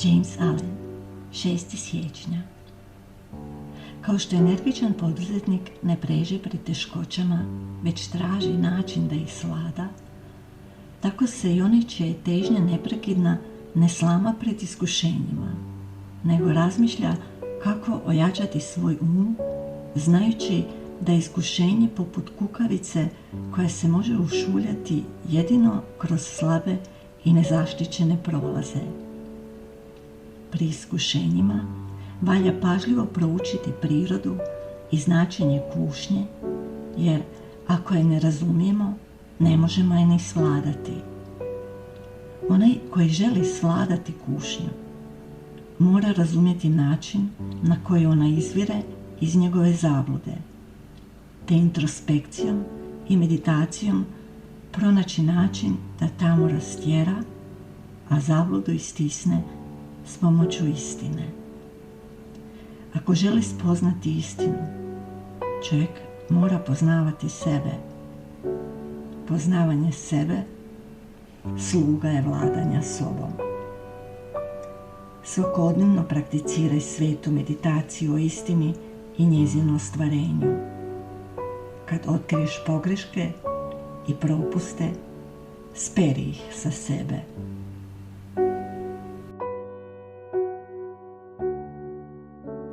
James Allen, 6. siječnja. Kao što energičan poduzetnik ne preže pred teškoćama, već traži način da ih svlada, tako se i onaj čija je težnja neprekidna ne slama pred iskušenjima, nego razmišlja kako ojačati svoj znajući da je iskušenje poput kukavice koja se može ušuljati jedino kroz slabe i nezaštićene prolaze. Pri iskušenjima valja pažljivo proučiti prirodu i značenje kušnje, jer ako je ne razumijemo, ne možemo je ni svladati. Onaj koji želi svladati kušnju mora razumjeti način na koji ona izvire iz njegove zablude, te introspekcijom i meditacijom pronaći način da tamo rastjera, a zabludu istisne s pomoću istine. Ako želi spoznati istinu, čovjek mora poznavati sebe. Poznavanje sebe sluga je vladanja sobom. Svakodnevno prakticiraj svetu meditaciju o istini i njezinu ostvarenju. Kad otkriješ pogreške i propuste, speri ih sa sebe.